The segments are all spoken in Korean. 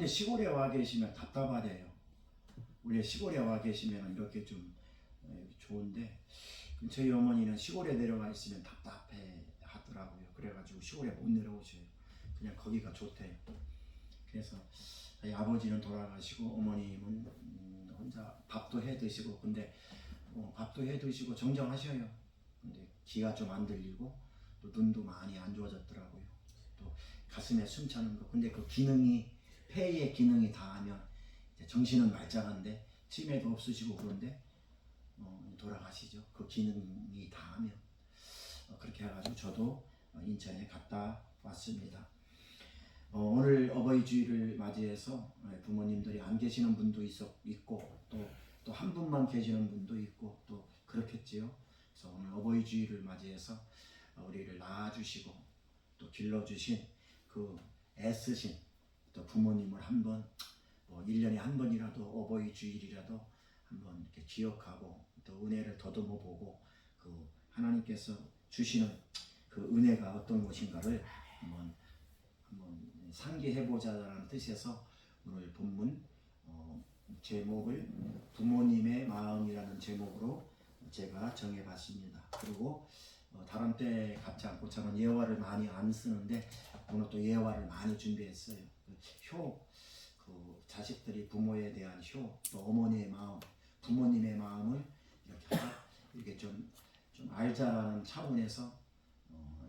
시골에 와 계시면 답답하대요. 우리 시골에 와 계시면 이렇게 좀 좋은데 저희 어머니는 시골에 내려가 있으면 답답해 하더라고요. 그래가지고 시골에 못 내려오셔요. 그냥 거기가 좋대요. 그래서 저희 아버지는 돌아가시고 어머님은 혼자 밥도 해 드시고, 근데 밥도 해 드시고 정정하셔요. 근데 귀가 좀 안 들리고 또 눈도 많이 안 좋아졌더라고요. 또 가슴에 숨 차는 거. 근데 그 기능이, 폐의 기능이 다하면 정신은 말짱한데 치매도 없으시고 그런데 돌아가시죠. 그 기능이 다하면. 그렇게 해가지고 저도 인천에 갔다 왔습니다. 오늘 어버이 주일을 맞이해서 부모님들이 안 계시는 분도 있고 또 한 분만 계시는 분도 있고 또 그렇겠지요. 그래서 오늘 어버이 주일을 맞이해서 우리를 낳아주시고 또 길러주신 그 애쓰신 또 부모님을 한번 1년에 한 번이라도 어버이 주일이라도 한번 이렇게 기억하고 또 은혜를 더듬어 보고 그 하나님께서 주시는 그 은혜가 어떤 것인가를 한번 상기해보자라는 뜻에서 오늘 본문 제목을 부모님의 마음이라는 제목으로 제가 정해봤습니다. 그리고 다른 때 같지 않고 저는 예화를 많이 안 쓰는데 오늘 또 예화를 많이 준비했어요. 그 자식들이 부모에 대한 또 어머니의 마음, 부모님의 마음을 이렇게 좀 알자라는 차원에서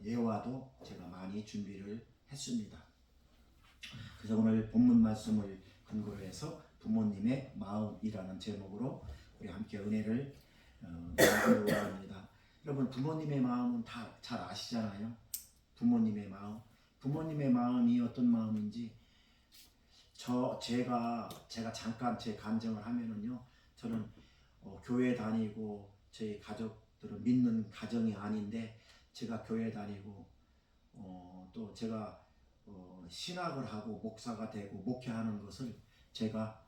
예화도 제가 많이 준비를 했습니다. 그래서 오늘 본문 말씀을 근거로 해서 부모님의 마음이라는 제목으로 우리 함께 은혜를 나누려고 합니다. 여러분, 부모님의 마음은 다 잘 아시잖아요. 부모님의 마음, 부모님의 마음이 어떤 마음인지 제가 잠깐 제 간증을 하면은요, 저는 교회 다니고 저희 가족들은 믿는 가정이 아닌데 제가 교회 다니고 또 제가 신학을 하고 목사가 되고 목회하는 것을 제가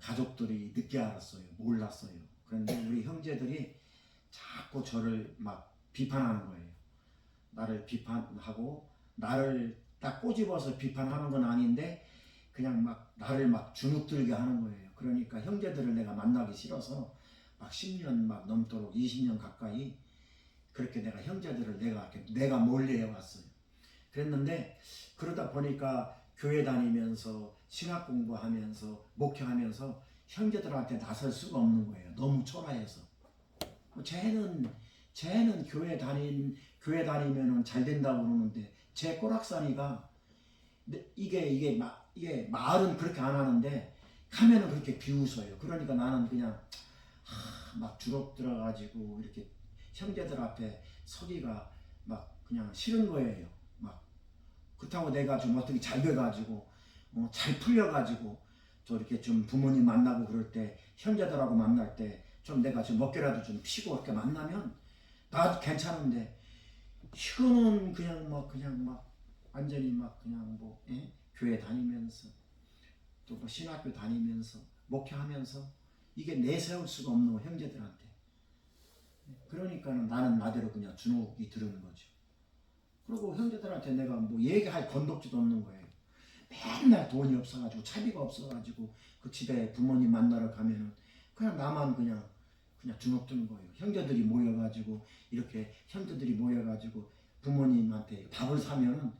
가족들이 늦게 알았어요. 몰랐어요. 그런데 우리 형제들이 자꾸 저를 막 비판하는 거예요. 나를 비판하고 나를 딱 꼬집어서 비판하는 건 아닌데 그냥 막 나를 막 주눅들게 하는 거예요. 그러니까 형제들을 내가 만나기 싫어서 막 10년 막 넘도록 20년 가까이 그렇게 내가 형제들을 내가 몰래 해왔어요. 그랬는데 그러다 보니까 교회 다니면서 신학 공부하면서 목회하면서 형제들한테 나설 수가 없는 거예요. 너무 초라해서. 쟤는 교회 다니면은 잘 된다고 그러는데 제 꼬락서니가 이게 말은 그렇게 안 하는데 가면은 그렇게 비웃어요. 그러니까 나는 그냥 막 주눅 들어가지고 이렇게 형제들 앞에 서기가 막 그냥 싫은 거예요. 막 그렇다고 내가 좀 어떻게 잘 돼가지고 잘 풀려가지고 저 이렇게 좀 부모님 만나고 그럴 때 형제들하고 만날 때 좀 내가 좀 어깨라도 좀 피고 이렇게 만나면 나도 괜찮은데 이거는 그냥 막 완전히 막 그냥 교회 다니면서 또 뭐 신학교 다니면서 목회하면서 이게 내세울 수가 없는 거 형제들한테. 그러니까 나는 나대로 그냥 주눅이 들는 거죠. 그리고 형제들한테 내가 뭐 얘기할 건덕지도 없는 거예요. 맨날 돈이 없어가지고 차비가 없어가지고 그 집에 부모님 만나러 가면은 그냥 나만 그냥 주눅 드는 거예요. 형제들이 모여가지고 이렇게 형제들이 모여가지고 부모님한테 밥을 사면은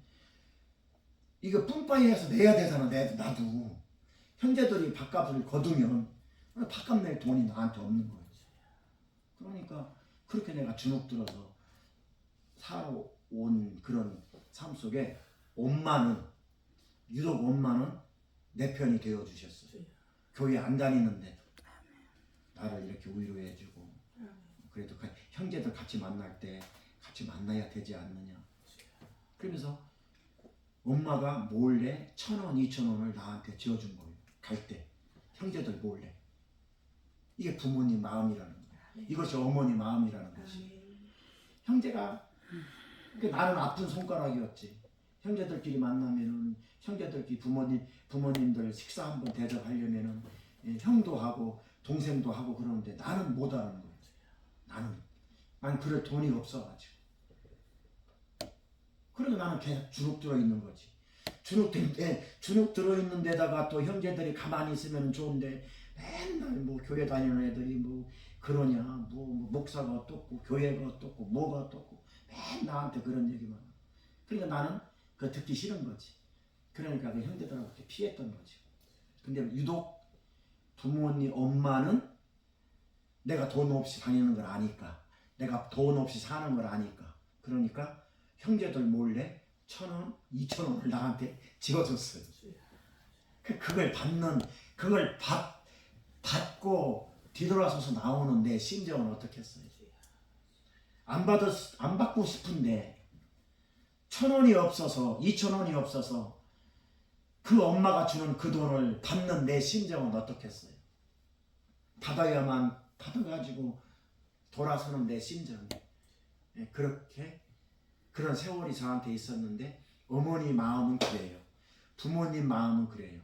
이거 뿜빠이 해서 내야 되잖아. 나도 형제들이 밥값을 거두면 밥값 낼 돈이 나한테 없는 거예요. 그러니까 그렇게 내가 주눅 들어서 살아온 그런 삶 속에 유독 엄마는 내 편이 되어 주셨어요. 교회 안 다니는데 나를 이렇게 위로해주고 그래도 형제들 같이 만날 때 같이 만나야 되지 않느냐. 그러면서 엄마가 몰래 1,000원, 2,000원을 나한테 지어준 거예요. 갈 때 형제들 몰래. 이게 부모님 마음이라는 거예요. 이것이 어머니 마음이라는 것이. 형제가 나는 아픈 손가락이었지. 형제들끼리 만나면은 형제들끼리 부모님들 식사 한번 대접하려면은 형도 하고 동생도 하고 그러는데 나는 못 하는 거예요. 난 그럴 돈이 없어가지고. 그래도 나는 계속 주눅 들어 있는 거지. 주눅 들어있는 데다가 또 형제들이 가만히 있으면 좋은데 맨날 뭐 교회 다니는 애들이 뭐 그러냐, 뭐 목사가 어떻고 교회가 어떻고 뭐가 어떻고 맨 나한테 그런 얘기만 하고. 그러니까 나는 그거 듣기 싫은 거지. 그러니까 그 형제들하고 이렇게 피했던 거지. 근데 유독 부모님 엄마는 내가 돈 없이 다니는 걸 아니까, 내가 돈 없이 사는 걸 아니까, 그러니까 형제들 몰래 1,000원, 2,000원을 나한테 지어줬어요. 그걸 받고 뒤돌아서서 나오는 내 심정은 어떻겠어요? 안 받고 싶은데 1,000원이 없어서 2,000원이 없어서 그 엄마가 주는 그 돈을 받는 내 심정은 어떻겠어요? 받아야만 받아가지고 돌아서는 내 심정. 그렇게 그런 세월이 저한테 있었는데 어머니 마음은 그래요. 부모님 마음은 그래요.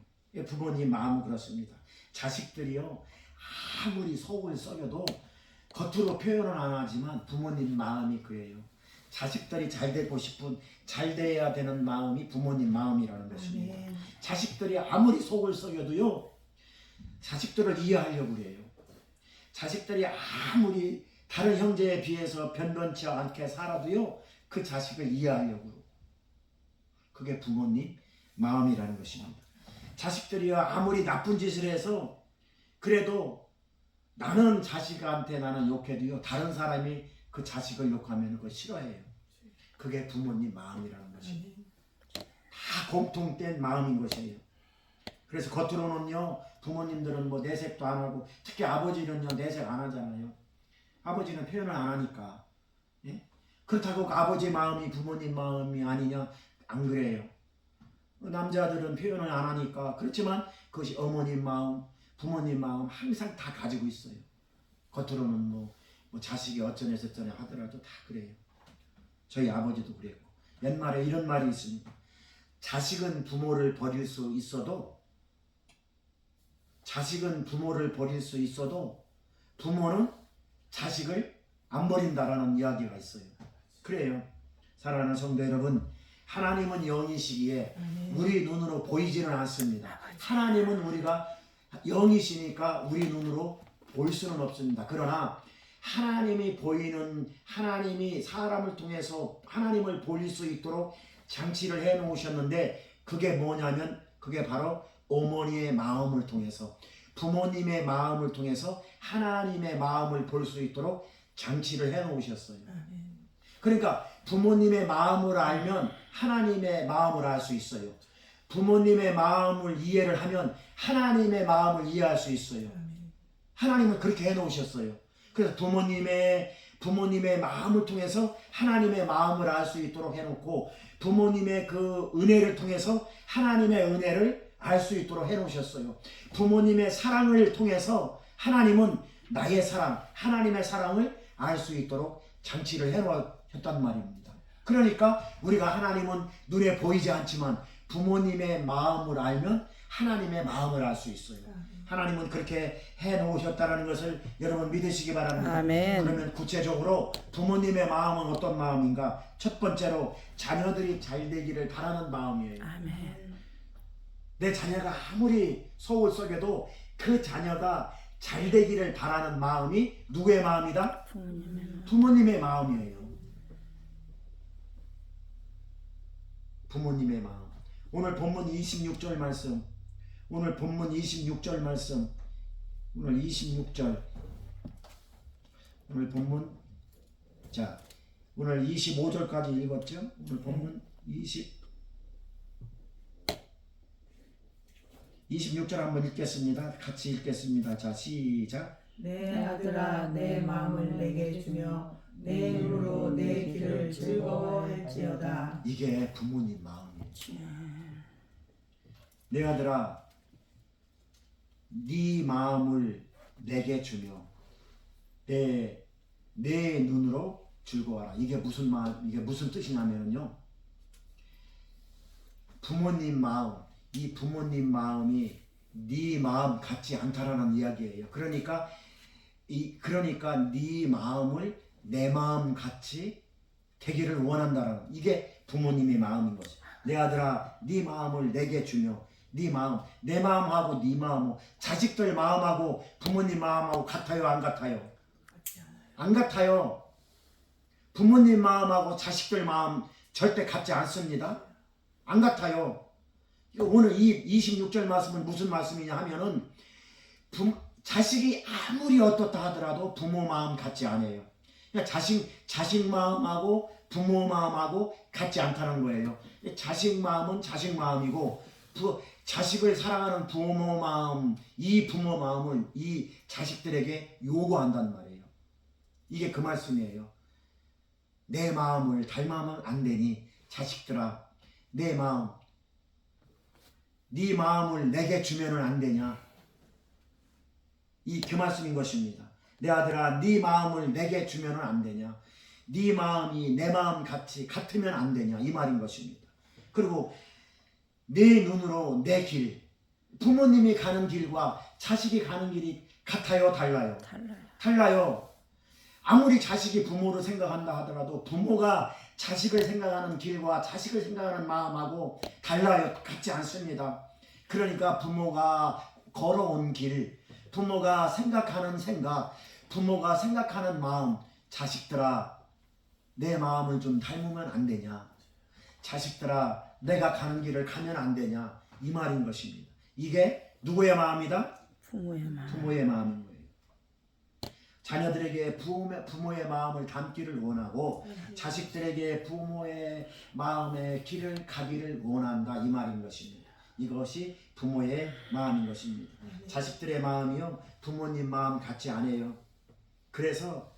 부모님 마음은 그렇습니다. 자식들이요 아무리 속을 썩여도 겉으로 표현은 안 하지만 부모님 마음이 그래요. 자식들이 잘 되고 싶은, 잘 돼야 되는 마음이 부모님 마음이라는 것입니다. 자식들이 아무리 속을 썩여도요 자식들을 이해하려고 그래요. 자식들이 아무리 다른 형제에 비해서 변변치 않게 살아도요 그 자식을 이해하려고. 그게 부모님 마음이라는 것입니다. 자식들이 아무리 나쁜 짓을 해서 그래도 나는 자식한테 나는 욕해도요 다른 사람이 그 자식을 욕하면 그거 싫어해요. 그게 부모님 마음이라는 것입니다. 다 공통된 마음인 것이에요. 그래서 겉으로는요 부모님들은 뭐 내색도 안 하고, 특히 아버지는요 내색 안 하잖아요. 아버지는 표현을 안 하니까. 예? 그렇다고 아버지 마음이 부모님 마음이 아니냐? 안 그래요. 남자들은 표현을 안 하니까. 그렇지만 그것이 어머님 마음, 부모님 마음 항상 다 가지고 있어요. 겉으로는 뭐 자식이 어쩌네 저쩌네 하더라도 다 그래요. 저희 아버지도 그랬고. 옛말에 이런 말이 있습니다. 자식은 부모를 버릴 수 있어도 부모는 자식을 안 버린다라는 이야기가 있어요. 그래요. 사랑하는 성도 여러분, 하나님은 영이시기에 우리 눈으로 보이지는 않습니다. 하나님은 우리가 영이시니까 우리 눈으로 볼 수는 없습니다. 그러나 하나님이 사람을 통해서 하나님을 볼 수 있도록 장치를 해 놓으셨는데, 그게 뭐냐면 그게 바로 어머니의 마음을 통해서, 부모님의 마음을 통해서 하나님의 마음을 볼 수 있도록 장치를 해 놓으셨어요. 그러니까 부모님의 마음을 알면 하나님의 마음을 알 수 있어요. 부모님의 마음을 이해를 하면 하나님의 마음을 이해할 수 있어요. 하나님은 그렇게 해 놓으셨어요. 그래서 부모님의 마음을 통해서 하나님의 마음을 알 수 있도록 해놓고, 부모님의 그 은혜를 통해서 하나님의 은혜를 알 수 있도록 해놓으셨어요. 부모님의 사랑을 통해서 하나님은 나의 사랑, 하나님의 사랑을 알 수 있도록 장치를 해놓으셨단 말입니다. 그러니까 우리가 하나님은 눈에 보이지 않지만 부모님의 마음을 알면 하나님의 마음을 알 수 있어요. 하나님은 그렇게 해놓으셨다는 것을 여러분 믿으시기 바랍니다. 아멘. 그러면 구체적으로 부모님의 마음은 어떤 마음인가? 첫 번째로 자녀들이 잘 되기를 바라는 마음이에요. 아멘. 내 자녀가 아무리 속을 썩여도 그 자녀가 잘 되기를 바라는 마음이 누구의 마음이다? 부모님의 마음이에요. 부모님의 마음. 오늘 본문 26절 말씀. 오늘 26절. 오늘 본문, 자, 오늘 25절까지 읽었죠? 오늘 본문 26절 한번 읽겠습니다. 같이 읽겠습니다. 자, 시작. 내 아들아, 내 마음을 내게 주며 내 눈으로 내 길을 즐거워할지어다. 이게 부모님 마음이에요. 내 아들아, 네 마음을 내게 주며 내 눈으로 즐거워하라. 이게 무슨 뜻이냐면요, 부모님 마음, 이 부모님 마음이 네 마음 같지 않다라는 이야기예요. 그러니까 네 마음을 내 마음 같이 되기를 원한다라는, 이게 부모님의 마음인 거죠. 내 아들아 네 마음을 내게 주며 네 마음 내 마음하고 네 마음 자식들 마음하고 부모님 마음하고 같아요 안 같아요? 안 같아요. 부모님 마음하고 자식들 마음 절대 같지 않습니다. 안 같아요. 오늘 이 26절 말씀은 무슨 말씀이냐 하면은 자식이 아무리 어떻다 하더라도 부모 마음 같지 않아요. 그러니까 자식 마음하고 부모 마음하고 같지 않다는 거예요. 자식 마음은 자식 마음이고 자식을 사랑하는 부모 마음, 이 부모 마음을 이 자식들에게 요구한단 말이에요. 이게 그 말씀이에요. 내 마음을 닮으면 안 되니 자식들아 내 마음 네 마음을 내게 주면은 안 되냐. 이 그 말씀인 것입니다. 내 아들아 네 마음을 내게 주면은 안 되냐. 네 마음이 내 마음 같이 같으면 안 되냐 이 말인 것입니다. 그리고 내 눈으로 내 길 부모님이 가는 길과 자식이 가는 길이 같아요 달라요? 달라요. 아무리 자식이 부모를 생각한다 하더라도 부모가 자식을 생각하는 길과 자식을 생각하는 마음하고 달라요. 같지 않습니다. 그러니까 부모가 걸어온 길, 부모가 생각하는 생각, 부모가 생각하는 마음, 자식들아 내 마음을 좀 닮으면 안 되냐. 자식들아 내가 가는 길을 가면 안 되냐. 이 말인 것입니다. 이게 누구의 마음이다? 부모의 마음. 부모의 마음인 거예요. 자녀들에게 부모의 마음을 담기를 원하고 자식들에게 부모의 마음의 길을 가기를 원한다 이 말인 것입니다. 이것이 부모의 마음인 것입니다. 자식들의 마음이요 부모님 마음 같지 않아요. 그래서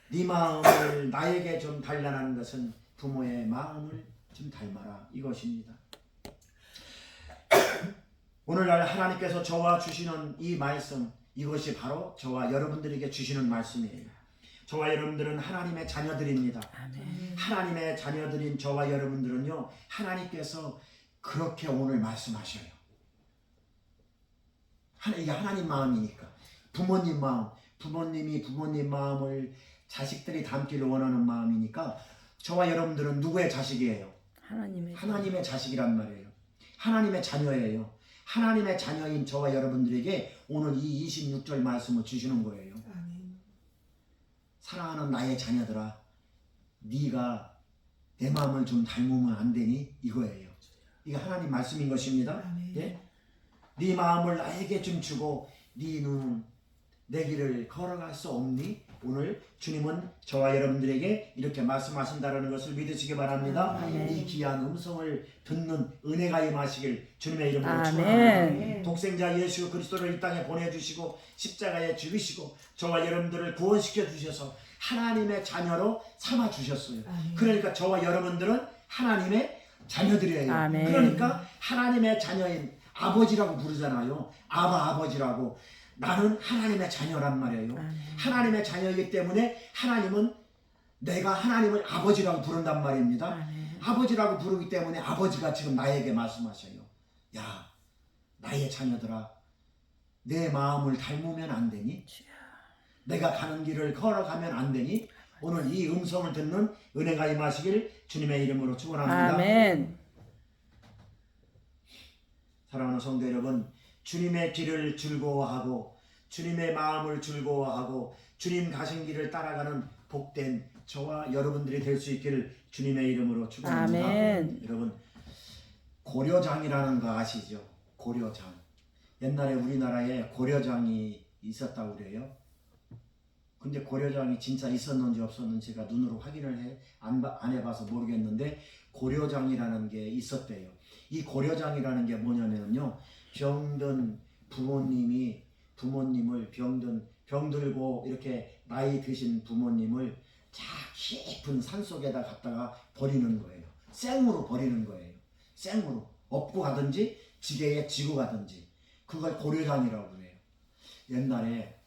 네 마음을 나에게 좀 달라는 것은 부모의 마음을 좀 닮아라 이것입니다. 오늘날 하나님께서 저와 주시는 이 말씀 이것이 바로 저와 여러분들에게 주시는 말씀이에요. 저와 여러분들은 하나님의 자녀들입니다. 아멘. 하나님의 자녀들인 저와 여러분들은요 하나님께서 그렇게 오늘 말씀하셔요. 이게 하나님 마음이니까 부모님 마음 부모님이 부모님 마음을 자식들이 담기를 원하는 마음이니까 저와 여러분들은 누구의 자식이에요? 하나님의 자식이란 말이에요. 하나님의 자녀예요. 하나님의 자녀인 저와 여러분들에게 오늘 이 26절 말씀을 주시는 거예요. 사랑하는 나의 자녀들아 네가 내 마음을 좀 닮으면 안 되니 이거예요. 이게 하나님 말씀인 것입니다. 예? 네 마음을 나에게 좀 주고 네 눈은 내 길을 걸어갈 수 없니? 오늘 주님은 저와 여러분들에게 이렇게 말씀하신다는 것을 믿으시기 바랍니다. 아멘. 이 귀한 음성을 듣는 은혜가 임하시길 주님의 이름으로 아멘. 축원합니다. 독생자 예수 그리스도를 이 땅에 보내주시고 십자가에 죽이시고 저와 여러분들을 구원시켜 주셔서 하나님의 자녀로 삼아 주셨어요. 그러니까 저와 여러분들은 하나님의 자녀들이에요. 아멘. 그러니까 하나님의 자녀인 아버지라고 부르잖아요. 아버지라고. 나는 하나님의 자녀란 말이에요. 하나님의 자녀이기 때문에 하나님은 내가 하나님을 아버지라고 부른단 말입니다. 아버지라고 부르기 때문에 아버지가 지금 나에게 말씀하셔요. 야, 나의 자녀들아, 내 마음을 닮으면 안 되니? 내가 가는 길을 걸어가면 안 되니? 오늘 이 음성을 듣는 은혜가 임하시길 주님의 이름으로 축원합니다. 아멘. 사랑하는 성도 여러분, 주님의 길을 즐거워하고 주님의 마음을 즐거워하고 주님 가신 길을 따라가는 복된 저와 여러분들이 될 수 있기를 주님의 이름으로 축원합니다. 아멘. 여러분 고려장이라는 거 아시죠? 고려장. 옛날에 우리나라에 고려장이 있었다고 그래요. 근데 고려장이 진짜 있었는지 없었는지 제가 눈으로 확인을 안 해봐서 모르겠는데 고려장이라는 게 있었대요. 이 고려장이라는 게 뭐냐면요. 병든 부모님을 병들고 이렇게 나이 드신 부모님을 자 깊은 산속에다 갖다가 버리는 거예요. 생으로 버리는 거예요. 생으로 업고 가든지 지게에 지고 가든지 그걸 고려장이라고 그래요. 옛날에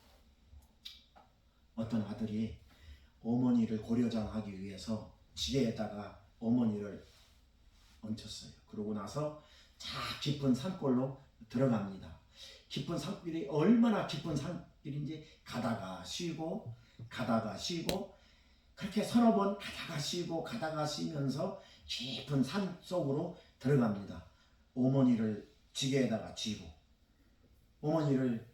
어떤 아들이 어머니를 고려장하기 위해서 지게에다가 어머니를 얹혔어요. 그러고 나서 자 깊은 산골로 들어갑니다. 깊은 산길이 얼마나 깊은 산길인지 가다가 쉬고 그렇게 서너 번 가다가 쉬고 가다가 쉬면서 깊은 산 속으로 들어갑니다. 어머니를 지게에다가 쥐고 어머니를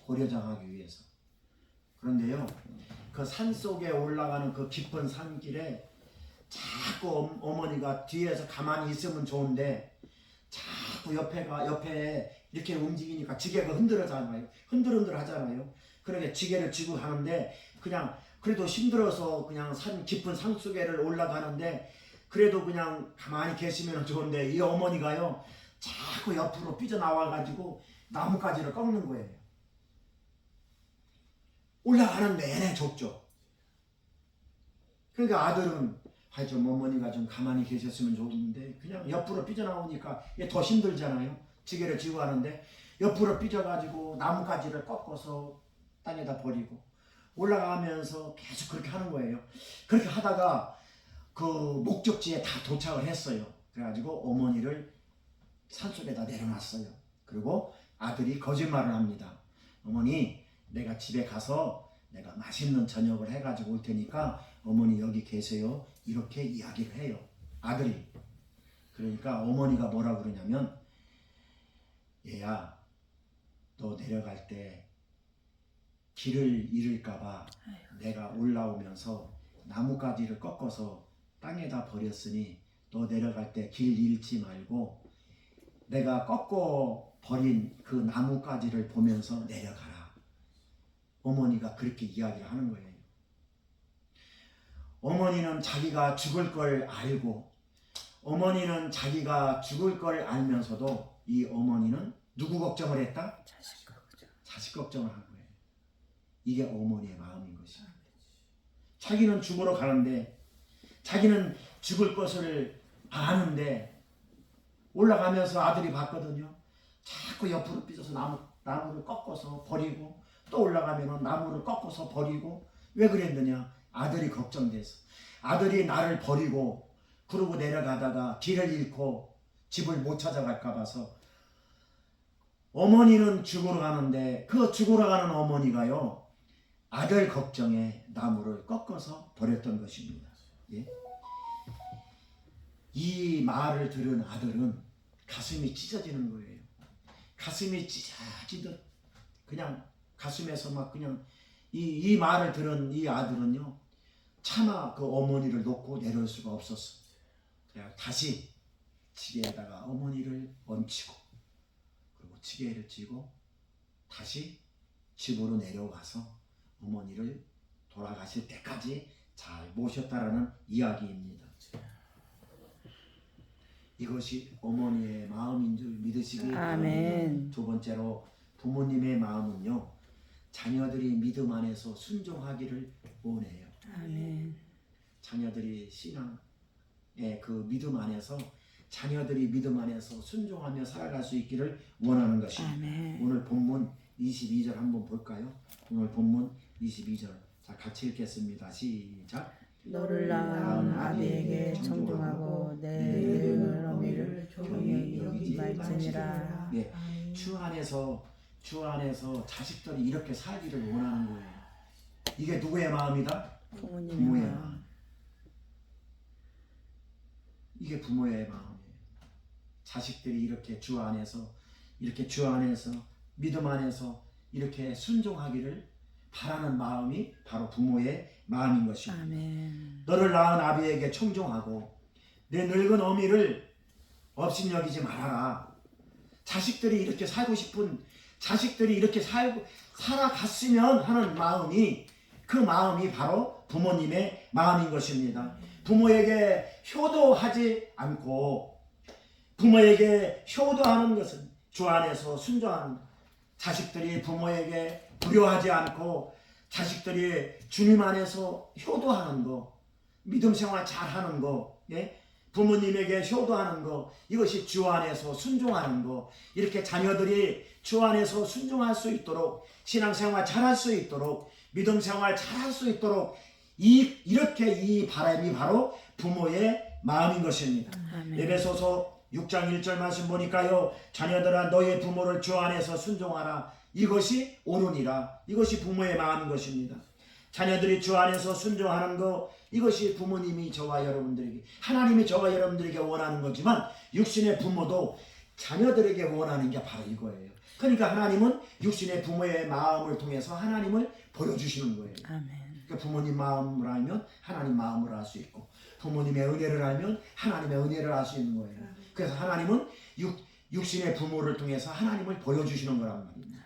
고려장하기 위해서. 그런데요, 그 산 속에 올라가는 그 깊은 산길에 자꾸 어머니가 뒤에서 가만히 있으면 좋은데 자꾸 옆에 이렇게 움직이니까 지게가 흔들어잖아요. 흔들흔들 하잖아요. 그러게 지게를 쥐고 가는데 그냥 그래도 힘들어서 그냥 깊은 산 속에를 올라가는데 그래도 그냥 가만히 계시면 좋은데 이 어머니가요 자꾸 옆으로 삐져나와가지고 나뭇가지를 꺾는 거예요. 올라가는 내내 좁죠. 그러니까 아들은 좀 어머니가 좀 가만히 계셨으면 좋은데 그냥 옆으로 삐져나오니까 이게 더 힘들잖아요. 지게를 쥐고 하는데 옆으로 삐져가지고 나뭇가지를 꺾어서 땅에다 버리고 올라가면서 계속 그렇게 하는 거예요. 그렇게 하다가 그 목적지에 다 도착을 했어요. 그래가지고 어머니를 산속에다 내려놨어요. 그리고 아들이 거짓말을 합니다. 어머니, 내가 집에 가서 내가 맛있는 저녁을 해가지고 올 테니까 어머니 여기 계세요. 이렇게 이야기를 해요. 아들이. 그러니까 어머니가 뭐라 그러냐면, 얘야, 너 내려갈 때 길을 잃을까봐 내가 올라오면서 나뭇가지를 꺾어서 땅에다 버렸으니 너 내려갈 때 길 잃지 말고 내가 꺾어 버린 그 나뭇가지를 보면서 내려가라. 어머니가 그렇게 이야기를 하는 거예요. 어머니는 자기가 죽을 걸 알고 어머니는 자기가 죽을 걸 알면서도 이 어머니는 누구 걱정을 했다? 자식 걱정을 한 거예요. 이게 어머니의 마음인 것이죠. 자기는 죽으러 가는데 자기는 죽을 것을 아는데 올라가면서 아들이 봤거든요. 자꾸 옆으로 삐져서 나무를 꺾어서 버리고 또 올라가면 나무를 꺾어서 버리고 왜 그랬느냐? 아들이 걱정돼서. 아들이 나를 버리고 그러고 내려가다가 길을 잃고 집을 못 찾아갈까 봐서 어머니는 죽으러 가는데 그 죽으러 가는 어머니가요 아들 걱정에 나무를 꺾어서 버렸던 것입니다. 예? 이 말을 들은 아들은 가슴이 찢어지는 거예요. 가슴이 찢어지듯 그냥 가슴에서 막 그냥 이 말을 들은 이 아들은요 차마 그 어머니를 놓고 내려올 수가 없었어. 그냥 다시 지게에다가 어머니를 얹히고 그리고 지게를 쥐고 다시 집으로 내려가서 어머니를 돌아가실 때까지 잘 모셨다라는 이야기입니다. 이것이 어머니의 마음인 줄 믿으시기 바랍니다. 두 번째로 부모님의 마음은요 자녀들이 믿음 안에서 순종하기를 원해요. 아멘. 자녀들이 신앙의 그 믿음 안에서 자녀들이 믿음 안에서 순종하며 살아갈 수 있기를 원하는 것입니다. 아멘. 오늘 본문 22절 한번 볼까요? 오늘 본문 22절 자 같이 읽겠습니다. 시작. 너를 낳은 아비에게 청종하고 내 늙은 어미를 종이 여기지 말지니라. 예, 주 안에서 자식들이 이렇게 살기를 원하는 거예요. 이게 누구의 마음이다? 부모의 마음. 이게 부모의 마음이에요. 자식들이 이렇게 주 안에서 믿음 안에서 이렇게 순종하기를 바라는 마음이 바로 부모의 마음인 것입니다. 아멘. 너를 낳은 아비에게 청종하고 내 늙은 어미를 업신여기지 말아라. 자식들이 이렇게 살고 싶은 자식들이 이렇게 살아갔으면 하는 마음이 그 마음이 바로 부모님의 마음인 것입니다. 부모에게 효도하지 않고 부모에게 효도하는 것은 주 안에서 순종하는 자식들이 부모에게 불효하지 않고 자식들이 주님 안에서 효도하는 거 믿음 생활 잘하는 거 예? 부모님에게 효도하는 거 이것이 주 안에서 순종하는 거 이렇게 자녀들이 주 안에서 순종할 수 있도록 신앙생활 잘할 수 있도록 믿음 생활 잘할 수 있도록 이렇게 이 바람이 바로 부모의 마음인 것입니다. 아멘. 에베소서 6장 1절 말씀 보니까요 자녀들아 너의 부모를 주 안에서 순종하라 이것이 옳으니라 이것이 부모의 마음인 것입니다. 자녀들이 주 안에서 순종하는 거, 이것이 부모님이 저와 여러분들에게, 하나님이 저와 여러분들에게 원하는 거지만 육신의 부모도 자녀들에게 원하는 게 바로 이거예요. 그러니까 하나님은 육신의 부모의 마음을 통해서 하나님을 보여주시는 거예요. 아멘. 그러니까 부모님 마음을 알면 하나님 마음을 알 수 있고, 부모님의 은혜를 알면 하나님의 은혜를 알 수 있는 거예요. 그래서 하나님은 육신의 부모를 통해서 하나님을 보여주시는 거란 말입니다.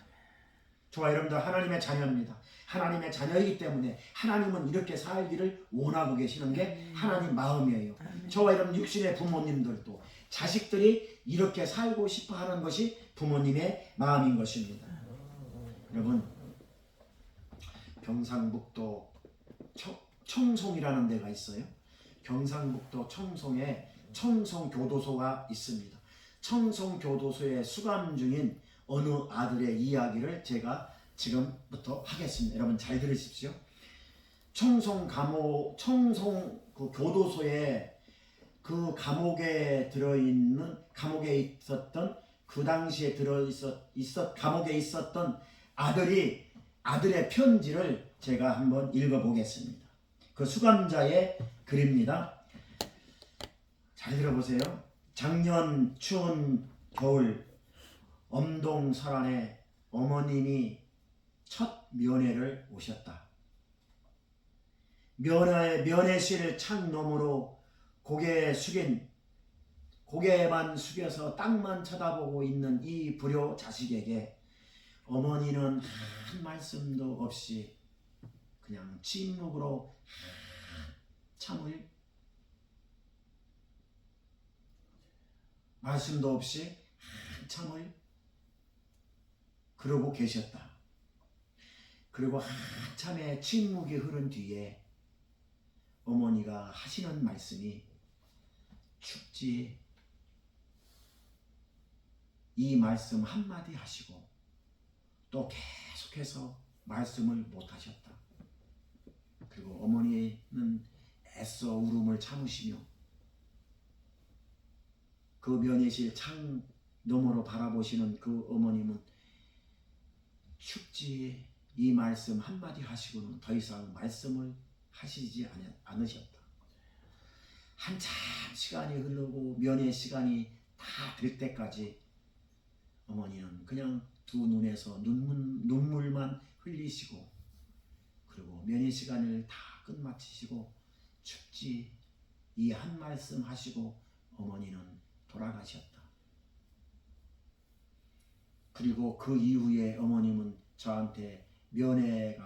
저와 여러분들 하나님의 자녀입니다. 하나님의 자녀이기 때문에 하나님은 이렇게 살기를 원하고 계시는 게 하나님 마음이에요. 저와 여러분 육신의 부모님들도 자식들이 이렇게 살고 싶어 하는 것이 부모님의 마음인 것입니다. 여러분, 경상북도 청송이라는 데가 있어요. 경상북도 청송에 청송교도소가 있습니다. 청송교도소에 수감 중인 어느 아들의 이야기를 제가 지금부터 하겠습니다. 여러분 잘 들으십시오. 청송 그 교도소에, 그 감옥에 있었던, 그 당시에 감옥에 있었던 아들의 편지를 제가 한번 읽어보겠습니다. 그 수감자의 글입니다. 잘 들어보세요. 작년 추운 겨울 엄동 설안에 어머님이 첫 면회를 오셨다. 면회실 창 너머로 고개만 숙여서 땅만 쳐다보고 있는 이 불효 자식에게 어머니는 한 말씀도 없이 그냥 침묵으로 말씀도 없이 한참을 그러고 계셨다. 그리고 한참의 침묵이 흐른 뒤에 어머니가 하시는 말씀이 춥지, 이 말씀 한마디 하시고 또 계속해서 말씀을 못 하셨다. 그리고 어머니는 애써 울음을 참으시며 그 면회실 창 너머로 바라보시는 그 어머님은 춥지, 이 말씀 한마디 하시고는 더 이상 말씀을 하시지 않으셨다. 한참 시간이 흐르고 면회 시간이 다 될 때까지 어머니는 그냥 두 눈에서 눈물만 흘리시고, 그리고 면회 시간을 다 끝마치시고 춥지, 이 한 말씀 하시고 어머니는 돌아가셨다. 그리고 그 이후에 어머님은 저한테 면회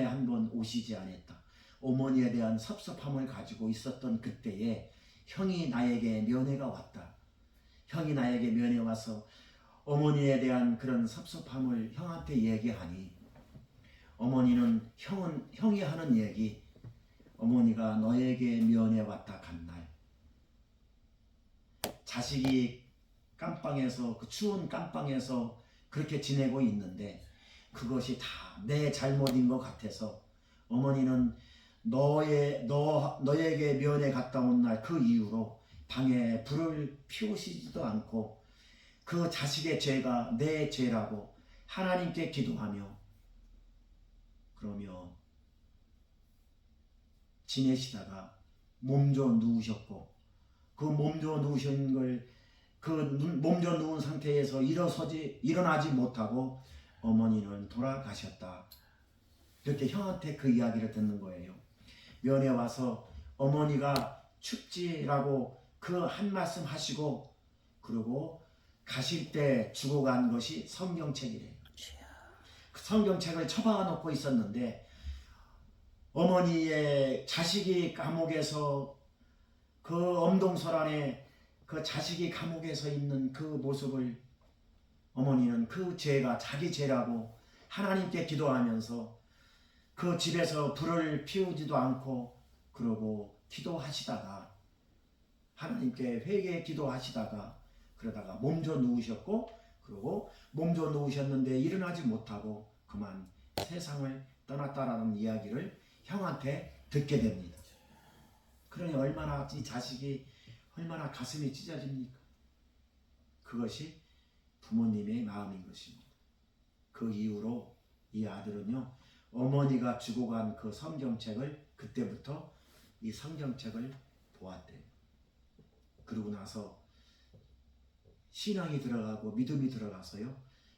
한번 오시지 않았다. 어머니에 대한 섭섭함을 가지고 있었던 그때에 형이 나에게 면회가 왔다. 형이 나에게 면회 와서 어머니에 대한 그런 섭섭함을 형한테 얘기하니, 어머니는 형이 하는 얘기, 어머니가 너에게 면회 왔다 간 날 자식이 깜방에서, 그 추운 깜방에서 그렇게 지내고 있는데 그것이 다 내 잘못인 것 같아서 어머니는 너에게 면회 갔다 온 날 그 이후로 방에 불을 피우시지도 않고 그 자식의 죄가 내 죄라고 하나님께 기도하며 그러며 지내시다가 몸져 누우셨고, 그 몸져 누우신 걸, 그 몸져 누운 상태에서 일어나지 못하고 어머니는 돌아가셨다. 이렇게 형한테 그 이야기를 듣는 거예요. 면회 와서 어머니가 춥지라고 그 한 말씀 하시고, 그리고 가실 때 주고 간 것이 성경책이래요. 그 성경책을 처박아 놓고 있었는데 어머니의 자식이 감옥에서, 그 엄동설안에 그 자식이 감옥에서 있는 그 모습을 어머니는 그 죄가 자기 죄라고 하나님께 기도하면서 그 집에서 불을 피우지도 않고, 그러고 기도하시다가 하나님께 회개 기도하시다가 그러다가 몸져 누우셨고, 그리고 몸져 누우셨는데 일어나지 못하고 그만 세상을 떠났다라는 이야기를 형한테 듣게 됩니다. 그러니 얼마나 이 자식이 얼마나 가슴이 찢어집니까? 그것이 부모님의 마음인 것입니다. 그 이후로 이 아들은요 어머니가 주고 간 그 성경책을 그때부터 이 성경책을 보았대요. 그러고 나서 신앙이 들어가고 믿음이 들어가서요.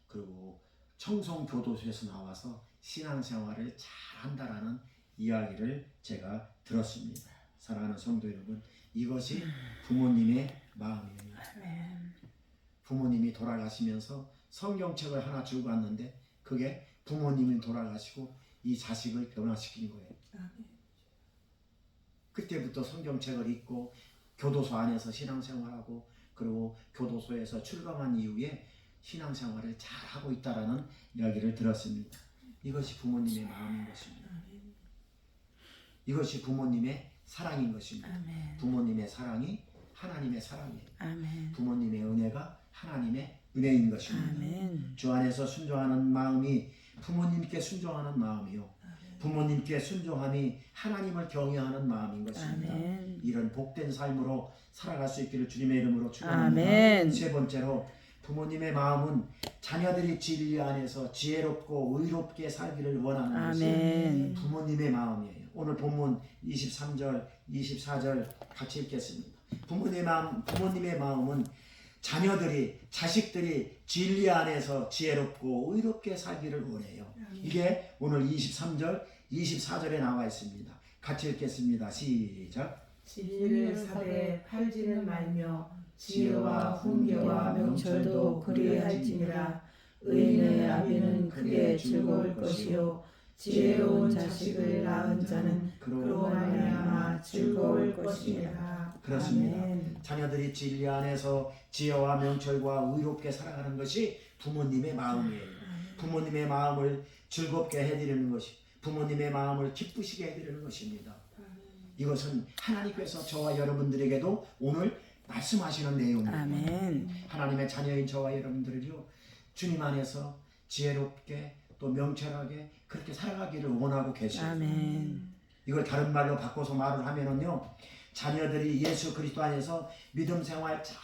그리고 청송교도소에서 나와서 신앙생활을 잘 한다라는 이야기를 제가 들었습니다. 사랑하는 성도 여러분, 이것이 부모님의 마음이에요. 부모님이 돌아가시면서 성경책을 하나 주고 갔는데 그게 부모님이 돌아가시고 이 자식을 변화시킨 거예요. 그때부터 성경책을 읽고 교도소 안에서 신앙생활하고 그리고 교도소에서 출감한 이후에 신앙생활을 잘 하고 있다라는 이야기를 들었습니다. 이것이 부모님의 마음인 것입니다. 이것이 부모님의 사랑인 것입니다. 아멘. 부모님의 사랑이 하나님의 사랑이에요. 아멘. 부모님의 은혜가 하나님의 은혜인 것입니다. 아멘. 주 안에서 순종하는 마음이 부모님께 순종하는 마음이요. 부모님께 순종함이 하나님을 경외하는 마음인 것입니다. 아멘. 이런 복된 삶으로 살아갈 수 있기를 주님의 이름으로 축원합니다. 아멘. 세 번째로 부모님의 마음은 자녀들이 진리 안에서 지혜롭고 의롭게 살기를 원하는 것이 아멘. 부모님의 마음이에요. 오늘 본문 23절, 24절 같이 읽겠습니다. 부모님의 마음은 자녀들이, 자식들이 진리 안에서 지혜롭고 의롭게 살기를 원해요. 이게 오늘 23절, 24절에 나와 있습니다. 같이 읽겠습니다. 시작. 진리를 사되 팔지는 말며 지혜와 훈계와 명철도 그리할지니라. 의인의 아비는 크게 즐거울 것이요 지혜로운 자식을 낳은 자는 그로 말미암아 즐거울 것이니라. 그렇습니다. 아멘. 자녀들이 진리 안에서 지혜와 명철과 의롭게 살아가는 것이 부모님의 마음이에요. 부모님의 마음을 즐겁게 해드리는 것이, 부모님의 마음을 기쁘시게 해드리는 것입니다. 이것은 하나님께서 저와 여러분들에게도 오늘 말씀하시는 내용입니다. 아멘. 하나님의 자녀인 저와 여러분들을요, 주님 안에서 지혜롭게 또 명철하게 그렇게 살아가기를 원하고 계시죠. 아멘. 이걸 다른 말로 바꿔서 말을 하면은요, 자녀들이 예수 그리스도 안에서 믿음 생활 잘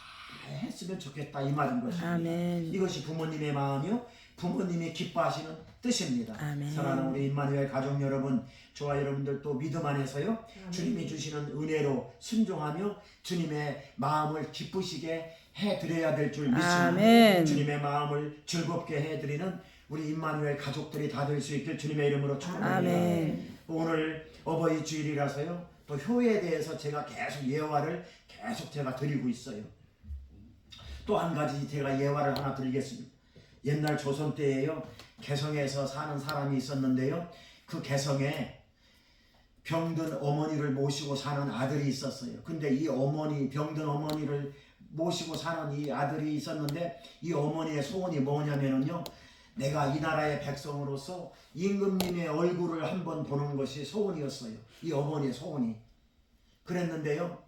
했으면 좋겠다 이 말인 것입니다. 아멘. 이것이 부모님의 마음이요, 부모님이 기뻐하시는 뜻입니다. 아멘. 사랑하는 우리 임마누엘 가족 여러분, 저와 여러분들도 믿음 안에서요, 주님이 주시는 은혜로 순종하며 주님의 마음을 기쁘시게 해드려야 될 줄 믿습니다. 아멘. 주님의 마음을 즐겁게 해드리는 우리 임마누엘 가족들이 다 될 수 있길 주님의 이름으로 축원합니다. 아멘. 오늘 어버이 주일이라서요, 또 효에 대해서 제가 계속 예화를 계속 제가 드리고 있어요. 또 한 가지 제가 예화를 하나 드리겠습니다. 옛날 조선 때에요, 개성에서 사는 사람이 있었는데요, 그 개성에 병든 어머니를 모시고 사는 아들이 있었어요. 근데 이 어머니, 병든 어머니를 모시고 사는 이 아들이 있었는데 이 어머니의 소원이 뭐냐면요, 내가 이 나라의 백성으로서 임금님의 얼굴을 한번 보는 것이 소원이었어요. 이 어머니의 소원이. 그랬는데요,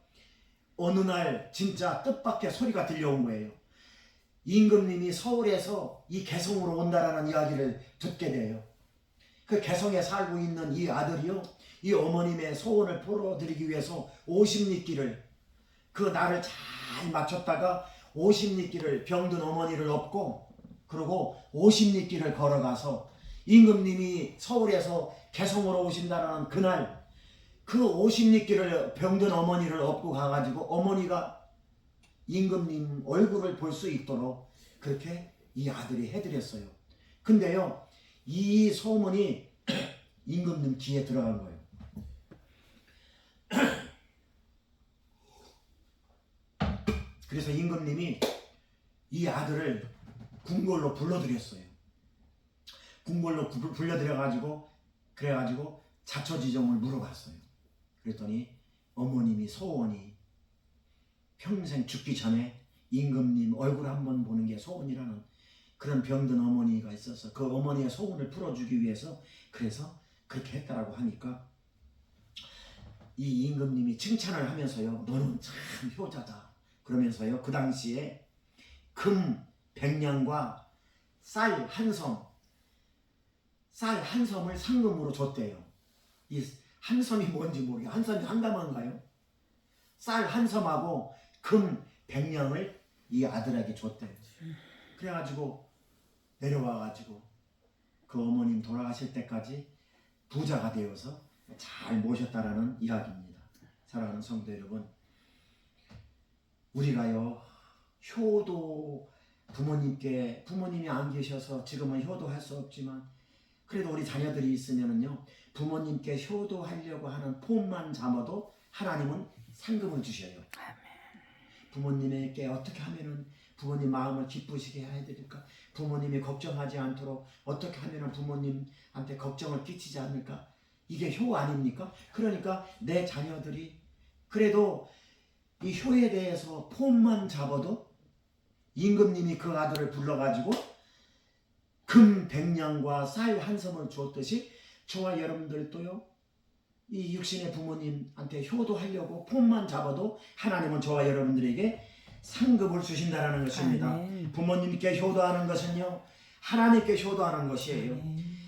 어느 날 진짜 뜻밖의 소리가 들려온 거예요. 임금님이 서울에서 이 개성으로 온다라는 이야기를 듣게 돼요. 그 개성에 살고 있는 이 아들이요, 이 어머님의 소원을 풀어드리기 위해서 50리길을, 그 날을 잘 맞췄다가 50리길을 병든 어머니를 업고 그리고 50리길을 걸어가서 임금님이 서울에서 개성으로 오신다라는 그날 그 50리길을 병든 어머니를 업고 가가지고 어머니가 임금님 얼굴을 볼 수 있도록 그렇게 이 아들이 해드렸어요. 근데요, 이 소문이 임금님 귀에 들어간 거예요. 그래서 임금님이 이 아들을 궁궐로 불러들였어요. 궁궐로 불러들여가지고 그래가지고 자초지종을 물어봤어요. 그랬더니 어머님이 소원이 평생 죽기 전에 임금님 얼굴 한번 보는 게 소원이라는 그런 병든 어머니가 있어서 그 어머니의 소원을 풀어주기 위해서 그래서 그렇게 했다라고 하니까 이 임금님이 칭찬을 하면서요, 너는 참 효자다 그러면서요, 그 당시에 금 100냥과 쌀 한 섬을 상금으로 줬대요. 이 한 섬이 뭔지 모르게 한 섬이 한가마인가요? 쌀 한 섬하고 금 100냥을 이 아들에게 줬대요. 그래가지고 내려와가지고 그 어머님 돌아가실 때까지 부자가 되어서 잘 모셨다라는 이야기입니다. 사랑하는 성도 여러분, 우리가요 효도 부모님이 안 계셔서 지금은 효도할 수 없지만 그래도 우리 자녀들이 있으면은요 부모님께 효도하려고 하는 폼만 잡아도 하나님은 상급을 주셔요. 부모님에게 어떻게 하면은 부모님 마음을 기쁘시게 해야 될까? 부모님이 걱정하지 않도록 어떻게 하면은 부모님한테 걱정을 끼치지 않을까? 이게 효 아닙니까? 그러니까 내 자녀들이 그래도 이 효에 대해서 폼만 잡아도 임금님이 그 아들을 불러가지고 금 100냥과 쌀 한 섬을 주었듯이 저와 여러분들도요 이 육신의 부모님한테 효도하려고 폼만 잡아도 하나님은 저와 여러분들에게 상급을 주신다라는 것입니다. 아멘. 부모님께 효도하는 것은요 하나님께 효도하는 것이에요.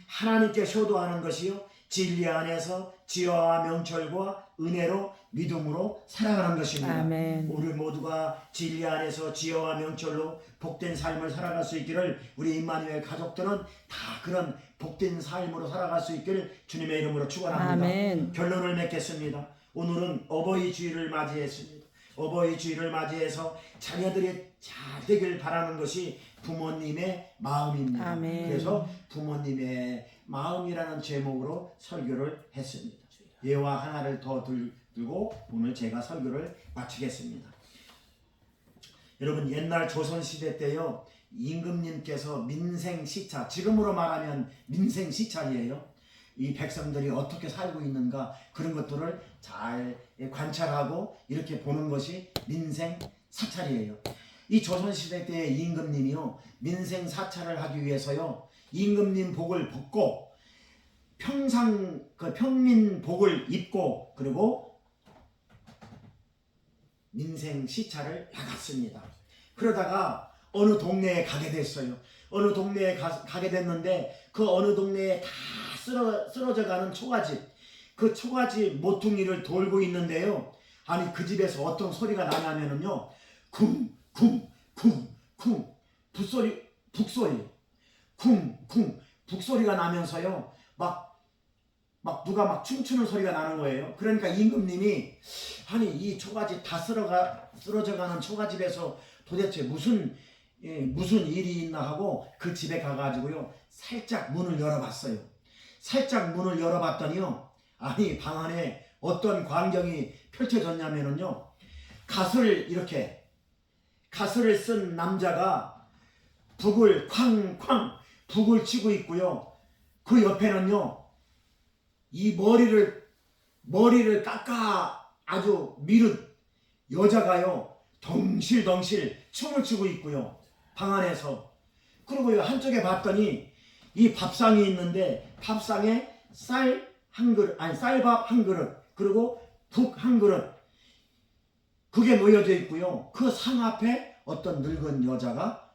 하나님께 효도하는 것이요 진리 안에서 지혜와 명철과 은혜로 믿음으로 살아가는 것입니다. 아멘. 우리 모두가 진리 안에서 지혜와 명철로 복된 삶을 살아갈 수 있기를 우리 임마누엘 가족들은 다 그런 복된 삶으로 살아갈 수 있기를 주님의 이름으로 축원합니다. 아멘. 결론을 맺겠습니다. 오늘은 어버이 주일을 맞이했습니다. 어버이 주일을 맞이해서 자녀들이 잘 되길 바라는 것이 부모님의 마음입니다. 아멘. 그래서 부모님의 마음이라는 제목으로 설교를 했습니다. 예와 하나를 더 들고 오늘 제가 설교를 마치겠습니다. 여러분 옛날 조선시대 때요 임금님께서 민생시차, 지금으로 말하면 민생시찰이에요. 이 백성들이 어떻게 살고 있는가 그런 것들을 잘 관찰하고 이렇게 보는 것이 민생사찰이에요. 이 조선시대 때의 임금님이요 민생사찰을 하기 위해서요 임금님 복을 벗고 평민 복을 입고 그리고 민생시찰을 나갔습니다. 그러다가 어느 동네에 가게 됐어요. 어느 동네에 가게 됐는데 그 어느 동네에 다 쓰러져가는 초가집, 그 초가집 모퉁이를 돌고 있는데요. 아니 그 집에서 어떤 소리가 나냐면은요 쿵쿵쿵쿵 북소리 쿵쿵 북소리가 나면서요 막 누가 막 춤추는 소리가 나는 거예요. 그러니까 임금님이 아니 이 초가집 다 쓰러져가는 초가집에서 도대체 무슨 일이 있나 하고 그 집에 가가지고요 살짝 문을 열어봤어요. 살짝 문을 열어봤더니요 아니 방 안에 어떤 광경이 펼쳐졌냐면은요 가슬을 쓴 남자가 북을 쾅쾅 북을 치고 있고요. 그 옆에는요 이 머리를 깎아 아주 미른 여자가요 덩실덩실 춤을 추고 있고요 방 안에서. 그리고요 한쪽에 봤더니 이 밥상이 있는데 밥상에 쌀밥 한 그릇 그리고 국 한 그릇 그게 놓여져 있고요 그 상 앞에 어떤 늙은 여자가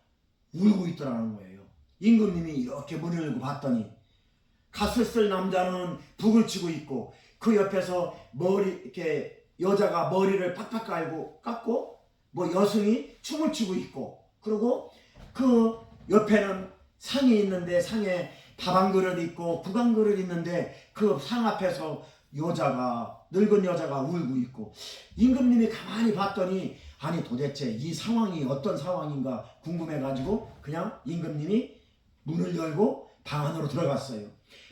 울고 있더라는 거예요. 임금님이 이렇게 문을 열고 봤더니 갓을 쓸 남자는 북을 치고 있고 그 옆에서 이렇게 여자가 머리를 팍팍 깎고 뭐 여성이 춤을 추고 있고 그리고 그 옆에는 상이 있는데 상에 밥 한 그릇 있고 국 한 그릇 있는데 그 상 앞에서 늙은 여자가 울고 있고 임금님이 가만히 봤더니 아니 도대체 이 상황이 어떤 상황인가 궁금해가지고 그냥 임금님이 문을 열고 방 안으로 들어갔어요.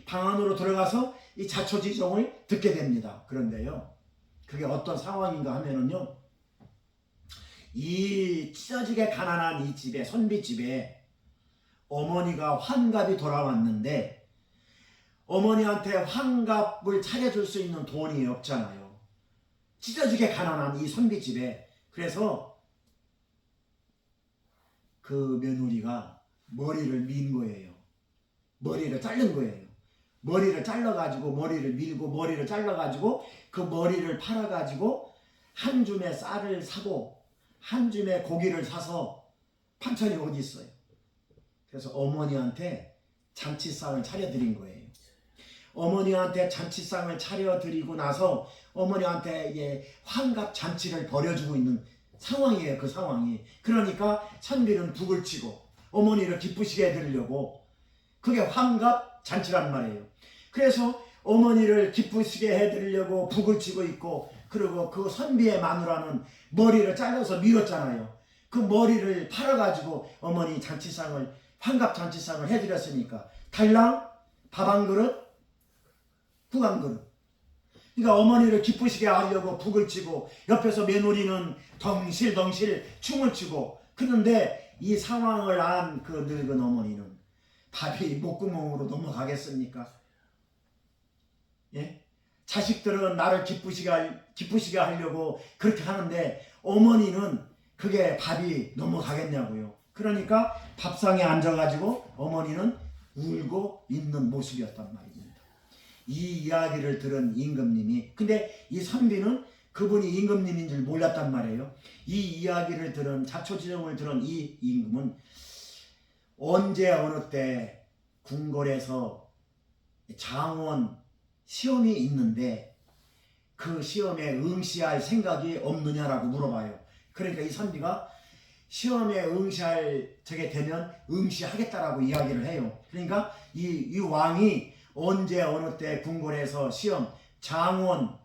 방 안으로 들어가서 이 자초지종을 듣게 됩니다. 그런데요 그게 어떤 상황인가 하면은요 이 찢어지게 가난한 이 집에 선비집에 어머니가 환갑이 돌아왔는데 어머니한테 환갑을 차려줄 수 있는 돈이 없잖아요. 찢어지게 가난한 이 선비집에. 그래서 그 며느리가 머리를 민 거예요. 머리를 자른 거예요. 머리를 잘라가지고 머리를 밀고 머리를 잘라가지고 그 머리를 팔아가지고 한 줌의 쌀을 사고 한 줌의 고기를 사서 반찬이 어디 있어요. 그래서 어머니한테 잔치상을 차려드린 거예요. 어머니한테 잔치상을 차려드리고 나서 어머니한테 환갑 잔치를 벌여주고 있는 상황이에요. 그 상황이. 그러니까 선비는 북을 치고 어머니를 기쁘시게 해드리려고 그게 환갑 잔치란 말이에요. 그래서 어머니를 기쁘시게 해드리려고 북을 치고 있고, 그리고 그 선비의 마누라는 머리를 잘라서 밀었잖아요. 그 머리를 팔아가지고 어머니 잔치상을, 환갑 잔치상을 해드렸으니까 달랑 밥 한 그릇, 국 한 그릇. 그러니까 어머니를 기쁘시게 하려고 북을 치고 옆에서 며느리는 덩실덩실 춤을 추고, 그런데 이 상황을 안 그 늙은 어머니는 밥이 목구멍으로 넘어가겠습니까? 예? 자식들은 나를 기쁘시게 하려고 그렇게 하는데 어머니는 그게 밥이 넘어가겠냐고요. 그러니까 밥상에 앉아가지고 어머니는 울고 있는 모습이었단 말입니다. 이 이야기를 들은 임금님이, 근데 이 선비는 그분이 임금님인 줄 몰랐단 말이에요. 이 이야기를 들은, 자초지종을 들은 이 임금은 언제 어느 때 궁궐에서 장원 시험이 있는데 그 시험에 응시할 생각이 없느냐라고 물어봐요. 그러니까 이 선비가 시험에 응시할 적에 되면 응시하겠다라고 이야기를 해요. 그러니까 이 왕이 언제 어느 때 궁궐에서 시험, 장원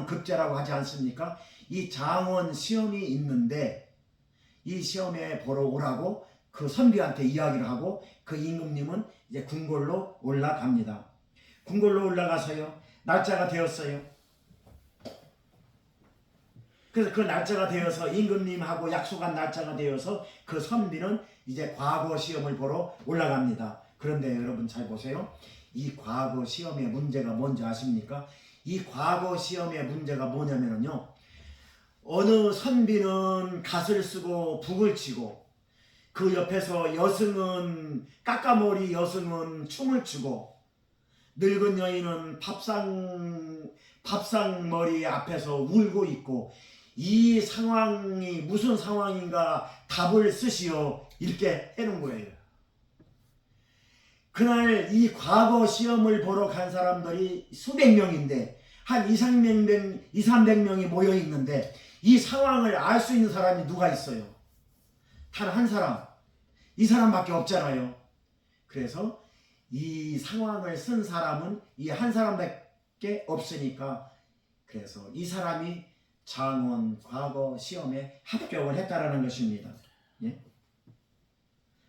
급제라고 하지 않습니까? 이 장원 시험이 있는데 이 시험에 보러 오라고 그 선비한테 이야기를 하고, 그 임금님은 이제 궁궐로 올라갑니다. 궁궐로 올라가서요, 날짜가 되었어요. 그래서 그 날짜가 되어서 임금님하고 약속한 날짜가 되어서 그 선비는 이제 과거 시험을 보러 올라갑니다. 그런데 여러분 잘 보세요. 이 과거 시험의 문제가 뭔지 아십니까? 이 과거 시험의 문제가 뭐냐면요, 어느 선비는 갓을 쓰고 북을 치고, 그 옆에서 여승은, 까까머리 여승은 춤을 추고, 늙은 여인은 밥상 머리 앞에서 울고 있고, 이 상황이 무슨 상황인가 답을 쓰시오, 이렇게 해놓은 거예요. 그날 이 과거 시험을 보러 간 사람들이 수백 명인데 한 200~300명이 모여 있는데 이 상황을 알 수 있는 사람이 누가 있어요? 단 한 사람, 이 사람밖에 없잖아요. 그래서 이 상황을 쓴 사람은 이 한 사람밖에 없으니까, 그래서 이 사람이 장원 과거 시험에 합격을 했다라는 것입니다. 예?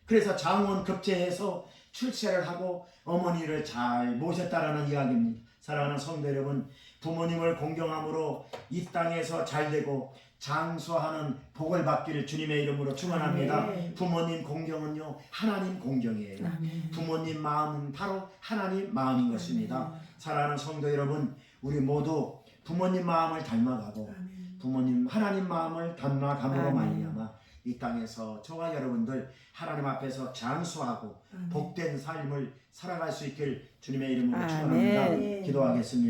그래서 장원 급제해서 출세를 하고 어머니를 잘 모셨다라는 이야기입니다. 사랑하는 성도 여러분, 부모님을 공경함으로 이 땅에서 잘되고 장수하는 복을 받기를 주님의 이름으로 축원합니다. 부모님 공경은요, 하나님 공경이에요. 부모님 마음은 바로 하나님 마음인 것입니다. 사랑하는 성도 여러분, 우리 모두 부모님 마음을 닮아가고 부모님 하나님 마음을 닮아감으로 말미암아 이 땅에서 저와 여러분들 하나님 앞에서 장수하고 복된 삶을 살아갈 수 있길 주님의 이름으로 축원합니다. 기도하겠습니다.